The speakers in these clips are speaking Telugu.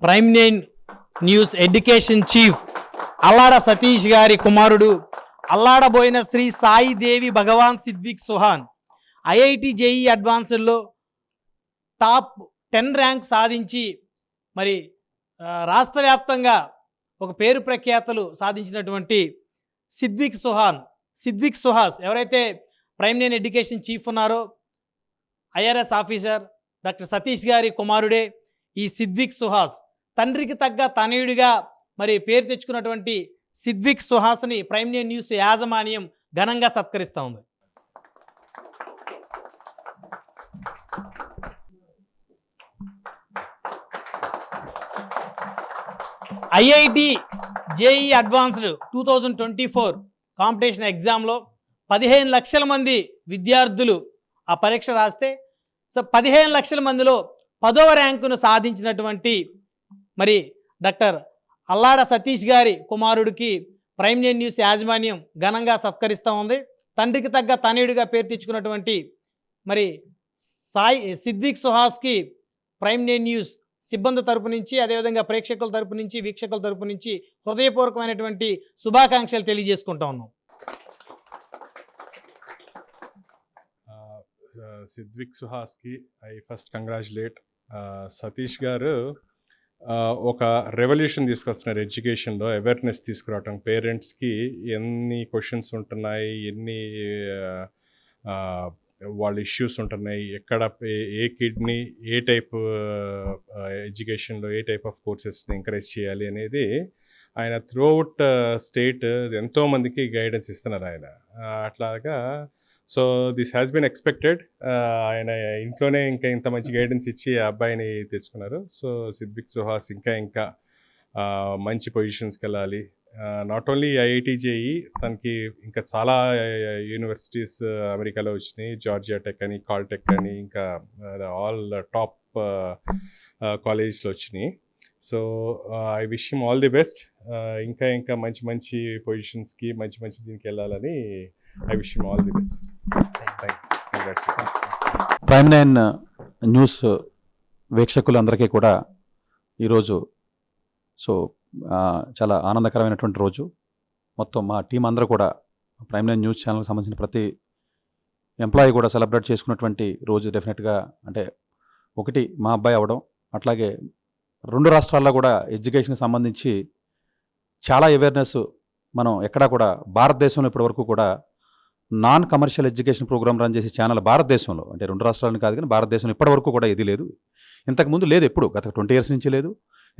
Prime Nine News education chief Allada Satish garu కుమారుడు అల్లాడబోయిన శ్రీ సాయి దేవి భగవాన్ సిద్విక్ సుహాన్ ఐఐటి జేఈ అడ్వాన్స్డ్లో టాప్ 10 ర్యాంక్ సాధించి మరి రాష్ట్ర వ్యాప్తంగా ఒక పేరు ప్రఖ్యాతలు సాధించినటువంటి సిద్విక్ సుహాస్ ఎవరైతే ప్రైమ్ నైన్ ఎడ్యుకేషన్ చీఫ్ ఉన్నారో ఐఆర్ఎస్ ఆఫీసర్ డాక్టర్ సతీష్ గారి కుమారుడే ఈ సిద్విక్ సుహాస్. తండ్రికి తగ్గ తనయుడిగా మరి పేరు తెచ్చుకున్నటువంటి సిద్విక్ సుహాస్ని ప్రైమ్ నైన్ న్యూస్ యాజమాన్యం ఘనంగా సత్కరిస్తూ ఉంది. ఐఐటి జేఈ అడ్వాన్స్డ్ 2024 కాంపిటీషన్ ఎగ్జామ్లో 15 లక్షల మంది విద్యార్థులు ఆ పరీక్ష రాస్తే 15 లక్షల మందిలో 10వ ర్యాంకును సాధించినటువంటి మరి డాక్టర్ అల్లాడ సతీష్ గారి కుమారుడికి ప్రైమ్ నైన్ న్యూస్ యాజమాన్యం ఘనంగా సత్కరిస్తూ ఉంది. తండ్రికి తగ్గ తనయుడిగా పేరు తెచ్చుకున్నటువంటి మరి సిద్విక్ సుహాస్కి ప్రైమ్ నైన్ న్యూస్ సిబ్బంది తరపు నుంచి అదేవిధంగా ప్రేక్షకుల తరపు నుంచి వీక్షకుల తరపు నుంచి హృదయపూర్వకమైనటువంటి శుభాకాంక్షలు తెలియజేసుకుంటా ఉన్నాం. సిద్విక్ సుహాస్కి ఐ ఫస్ట్ కంగ్రాచులేట్. సతీష్ గారు ఒక రెవల్యూషన్ తీసుకొస్తున్నారు ఎడ్యుకేషన్లో, అవేర్నెస్ తీసుకురావటం. పేరెంట్స్కి ఎన్ని క్వశ్చన్స్ ఉంటున్నాయి, ఎన్ని వాళ్ళ ఇష్యూస్ ఉంటున్నాయి, ఎక్కడ ఏ కిడ్ని ఏ టైప్ ఎడ్యుకేషన్లో ఏ టైప్ ఆఫ్ కోర్సెస్ని ఎంకరేజ్ చేయాలి అనేది ఆయన త్రూఅవుట్ స్టేట్ ఎంతోమందికి గైడెన్స్ ఇస్తున్నారు ఆయన. అట్లాగా so this has been expected. ఆయన ఇంట్లోనే ఇంకా ఇంత మంచి గైడెన్స్ ఇచ్చి ఆ అబ్బాయిని తెచ్చుకున్నారు. సో సిద్విక్ సుహాస్ ఇంకా మంచి పొజిషన్స్కి వెళ్ళాలి. నాట్ ఓన్లీ ఐఐటి జేఈ, తనకి ఇంకా చాలా యూనివర్సిటీస్ అమెరికాలో వచ్చినాయి. జార్జియా టెక్ అని, కాల్టెక్ అని, ఇంకా ఆల్ టాప్ కాలేజెస్లో వచ్చినాయి. So I wish him all the best. ఇంకా మంచి పొజిషన్స్కి మంచి దీనికి వెళ్ళాలని I wish him all the best. Prime Nine News వీక్షకులందరికీ కూడా ఈరోజు చాలా ఆనందకరమైనటువంటి రోజు. మొత్తం మా టీం అందరూ కూడా ప్రైమ్ నైన్ న్యూస్ ఛానల్కి సంబంధించిన ప్రతి ఎంప్లాయీ కూడా సెలబ్రేట్ చేసుకున్నటువంటి రోజు. డెఫినెట్గా అంటే ఒకటి మా అబ్బాయి అవ్వడం, అట్లాగే 2 రాష్ట్రాల్లో కూడా ఎడ్యుకేషన్కి సంబంధించి చాలా అవేర్నెస్ మనం ఎక్కడా కూడా భారతదేశంలో ఇప్పటివరకు కూడా non commercial education program run చేసే ఛానల్ భారతదేశంలో, అంటే 2 రాష్ట్రాలను కాదు కానీ భారతదేశంలో ఇప్పటివరకు కూడా ఇది లేదు. ఇంతకుముందు లేదు, ఎప్పుడు గత 20 years నుంచి లేదు.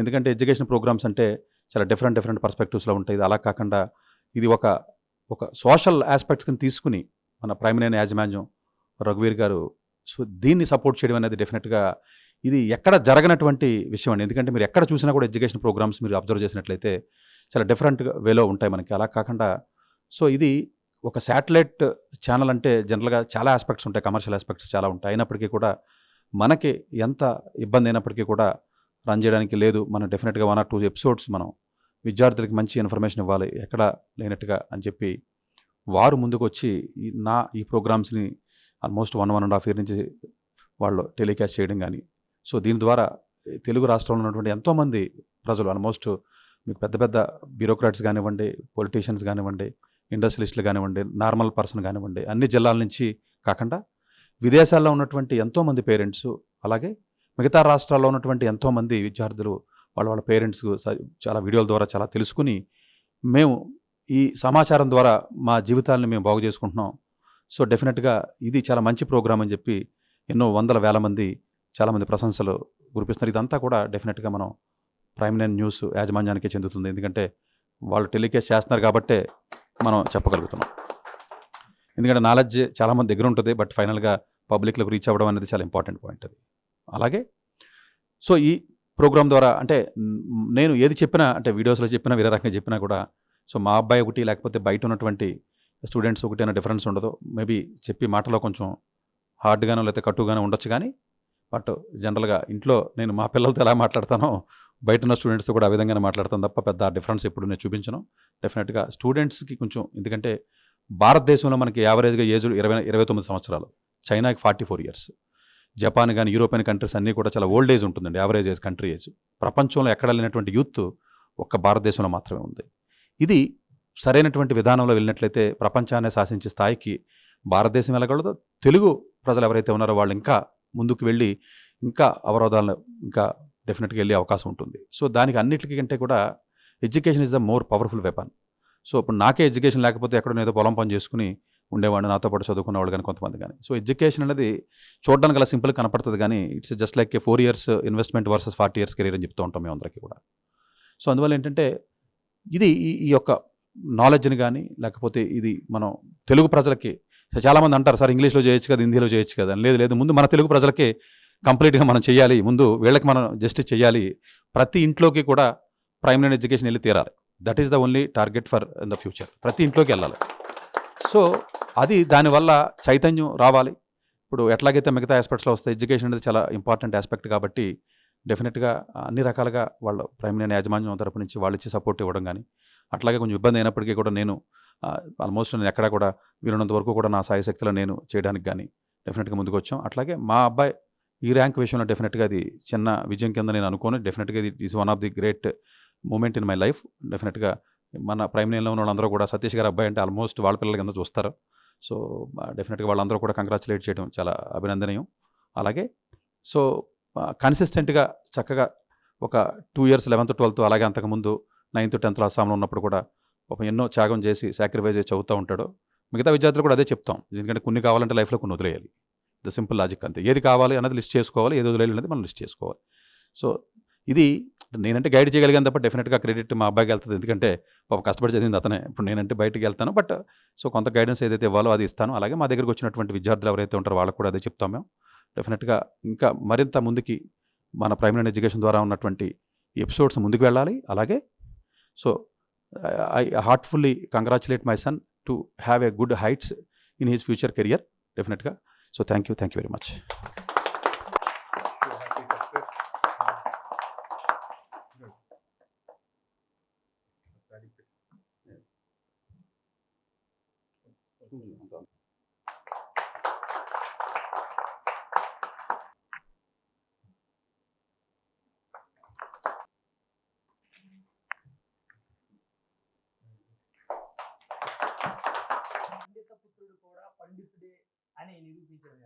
ఎందుకంటే ఎడ్యుకేషన్ ప్రోగ్రామ్స్ అంటే చాలా డిఫరెంట్ పర్స్పెక్టివ్స్లో ఉంటాయి. అలా కాకుండా ఇది ఒక సోషల్ ఆస్పెక్ట్స్ కింద తీసుకుని మన ప్రైమ్ నైన్ యాజమాన్యం రఘువీర్ గారు సో దీన్ని సపోర్ట్ చేయడం అనేది డెఫినెట్గా ఇది ఎక్కడ జరగనటువంటి విషయం అండి. ఎందుకంటే మీరు ఎక్కడ చూసినా కూడా ఎడ్యుకేషన్ ప్రోగ్రామ్స్ మీరు అబ్జర్వ్ చేసినట్లయితే చాలా డిఫరెంట్ వేలో ఉంటాయి మనకి. అలా కాకుండా సో ఇది ఒక శాటిలైట్ ఛానల్ అంటే జనరల్గా చాలా ఆస్పెక్ట్స్ ఉంటాయి, కమర్షియల్ ఆస్పెక్ట్స్ చాలా ఉంటాయి. అయినప్పటికీ కూడా మనకి ఎంత ఇబ్బంది అయినప్పటికీ కూడా రన్ చేయడానికి లేదు. మనం డెఫినెట్గా 1 or 2 ఎపిసోడ్స్ మనం విద్యార్థులకి మంచి ఇన్ఫర్మేషన్ ఇవ్వాలి ఎక్కడ లేనట్టుగా అని చెప్పి వారు ముందుకు వచ్చి ఈ ప్రోగ్రామ్స్ని ఆల్మోస్ట్ 1.5 years నుంచి వాళ్ళు టెలికాస్ట్ చేయడం కానీ, సో దీని ద్వారా తెలుగు రాష్ట్రంలో ఉన్నటువంటి ఎంతోమంది ప్రజలు ఆల్మోస్ట్ మీకు పెద్ద బ్యూరోక్రాట్స్ కానివ్వండి, పొలిటీషియన్స్ కానివ్వండి, ఇండస్ట్రియలిస్టులు కానివ్వండి, నార్మల్ పర్సన్ కానివ్వండి, అన్ని జిల్లాల నుంచి కాకుండా విదేశాల్లో ఉన్నటువంటి ఎంతోమంది పేరెంట్స్, అలాగే మిగతా రాష్ట్రాల్లో ఉన్నటువంటి ఎంతోమంది విద్యార్థులు వాళ్ళ పేరెంట్స్ చాలా వీడియోల ద్వారా చాలా తెలుసుకుని మేము ఈ సమాచారం ద్వారా మా జీవితాలను మేము బాగు చేసుకుంటున్నాం. సో డెఫినెట్గా ఇది చాలా మంచి ప్రోగ్రామ్ అని చెప్పి ఎన్నో వందల వేల మంది చాలామంది ప్రశంసలు కురిపిస్తున్నారు. ఇదంతా కూడా డెఫినెట్గా మనం ప్రైమ్ నైన్ న్యూస్ యాజమాన్యానికే చెందుతుంది. ఎందుకంటే వాళ్ళు టెలికాస్ట్ చేస్తున్నారు కాబట్టే మనం చెప్పగలుగుతున్నాం. ఎందుకంటే నాలెడ్జ్ చాలామంది దగ్గర ఉంటుంది, బట్ ఫైనల్గా పబ్లిక్లకు రీచ్ అవ్వడం అనేది చాలా ఇంపార్టెంట్ పాయింట్ అది. అలాగే సో ఈ ప్రోగ్రామ్ ద్వారా అంటే నేను ఏది చెప్పినా అంటే వీడియోస్లో చెప్పినా వేరే రకంగా చెప్పినా కూడా సో మా అబ్బాయి ఒకటి లేకపోతే బయట ఉన్నటువంటి స్టూడెంట్స్ ఒకటి అనే డిఫరెన్స్ ఉండదు. మేబీ చెప్పి మాటలో కొంచెం హార్డ్గానో లేకపోతే కట్టుగానో ఉండొచ్చు కానీ బట్ జనరల్గా ఇంట్లో నేను మా పిల్లలతో ఎలా మాట్లాడతానో బయట ఉన్న స్టూడెంట్స్తో కూడా ఆ విధంగానే మాట్లాడతాను తప్ప పెద్ద డిఫరెన్స్ ఎప్పుడు నేను చూపించను. డెఫినెట్గా స్టూడెంట్స్కి కొంచెం, ఎందుకంటే భారతదేశంలో మనకి యావరేజ్గా ఏజ్ 29 సంవత్సరాలు, చైనాకి 44 years. జపాన్ కానీ యూరోపియన్ కంట్రీస్ అన్నీ కూడా చాలా ఓల్డ్ ఏజ్ ఉంటుందండి, యావరేజ్ ఏజ్ కంట్రీ ఏజ్. ప్రపంచంలో ఎక్కడ లేనటువంటి యూత్ ఒక్క భారతదేశంలో మాత్రమే ఉంది. ఇది సరైనటువంటి విధానంలో వెళ్ళినట్లయితే ప్రపంచాన్ని శాసించే స్థాయికి భారతదేశం వెళ్ళగలదు. తెలుగు ప్రజలు ఎవరైతే ఉన్నారో వాళ్ళు ఇంకా ముందుకు వెళ్ళి ఇంకా అవరోధాలను ఇంకా డెఫినెట్గా వెళ్ళే అవకాశం ఉంటుంది. సో దానికి అన్నిటికంటే కూడా education is the more powerful weapon. So ఇప్పుడు నాకే ఎడ్యుకేషన్ లేకపోతే ఎక్కడో ఏదో పొలం పని చేసుకుని ఉండేవాడిని, నాతో పాటు చదువుకున్న వాళ్ళు కానీ కొంతమంది కానీ. సో ఎడ్యుకేషన్ అనేది చూడడానికి అలా సింపుల్గా కనపడుతుంది కానీ it's just like 4 years investment versus 40 years career అని చెప్తూ ఉంటాం మేము అందరికీ కూడా. సో అందువల్ల ఏంటంటే ఇది ఈ యొక్క నాలెడ్జ్ని కానీ లేకపోతే ఇది మనం తెలుగు ప్రజలకి చాలామంది అంటారు సార్ ఇంగ్లీష్లో చేయొచ్చు కదా, హిందీలో చేయొచ్చు కదా. లేదు, ముందు మన తెలుగు ప్రజలకి కంప్లీట్గా మనం చేయాలి, ముందు వీళ్ళకి మనం జస్టిస్ చేయాలి. ప్రతి ఇంట్లోకి కూడా ప్రైమరీ ఎడ్యుకేషన్ వెళ్ళి తీరాలి. That is the only target for in the future. ప్రతి ఇంట్లోకి వెళ్ళాలి. సో అది దానివల్ల చైతన్యం రావాలి. ఇప్పుడు ఎట్లాగైతే మిగతా ఆస్పెక్ట్స్లో వస్తే ఎడ్యుకేషన్ అనేది చాలా ఇంపార్టెంట్ ఆస్పెక్ట్ కాబట్టి డెఫినెట్గా అన్ని రకాలుగా వాళ్ళు ప్రైమరీ యాజమాన్యం తరపు నుంచి వాళ్ళు ఇచ్చి సపోర్ట్ ఇవ్వడం కానీ, అట్లాగే కొంచెం ఇబ్బంది అయినప్పటికీ కూడా నేను ఆల్మోస్ట్ నేను ఎక్కడా కూడా వీలున్నంత వరకు కూడా నా సాయశక్తిలో నేను చేయడానికి కానీ డెఫినెట్గా ముందుకు వచ్చాం. అట్లాగే మా అబ్బాయి ఈ ర్యాంక్ విషయంలో డెఫినెట్గా అది చిన్న విజయం కింద నేను అనుకోను. డెఫినెట్గా ఇది is one of the great moment in my life. డెఫినెట్గా మన ప్రైమరీలో ఉన్న వాళ్ళందరూ కూడా సతీష్ గారు అబ్బాయి అంటే ఆల్మోస్ట్ వాళ్ళ పిల్లల కింద చూస్తారు. సో డెఫినెట్గా వాళ్ళందరూ కూడా కంగ్రాచులేట్ చేయడం చాలా అభినందనీయం. అలాగే సో కన్సిస్టెంట్గా చక్కగా ఒక 2 years 11th 12th అలాగే అంతకుముందు 9th 10th అస్సాంలో ఉన్నప్పుడు కూడా ఎన్నో త్యాగం చేసి సాక్రిఫైస్ చేసి చదువుతూ ఉంటాడు. మిగతా విద్యార్థులు కూడా అదే చెప్తాం, ఎందుకంటే కొన్ని కావాలంటే లైఫ్లో కొన్ని వదిలేయాలి. ద సింపుల్ లాజిక్ అంతే. ఏది కావాలి అన్నది లిస్ట్ చేసుకోవాలి, ఏది వదిలేయాలి అనేది మనం లిస్ట్ చేసుకోవాలి. సో ఇది నేనంటే గైడ్ చేయగలిగాను తప్ప డెఫినెట్గా క్రెడిట్ మా అబ్బాయికి వెళ్తుంది, ఎందుకంటే పాప కష్టపడి చదివింది అతనే. ఇప్పుడు నేనంటే బయటికి వెళ్తాను, బట్ సో కొంత గైడెన్స్ ఏదైతే ఇవ్వాలో అది ఇస్తాను. అలాగే మా దగ్గరకు వచ్చినటువంటి విద్యార్థులు ఎవరైతే ఉంటారో వాళ్ళకు కూడా అదే చెప్తాం మేము. డెఫినెట్గా ఇంకా మరింత ముందుకి మన ప్రైమరీ ఎడ్యుకేషన్ ద్వారా ఉన్నటువంటి ఎపిసోడ్స్ ముందుకు వెళ్ళాలి. అలాగే so I heartfully congratulate my son to have a good heights in his future career డెఫినెట్గా. So thank you very much. పుత్రుడు కూడా పండితుడే అని నిరూపించడం.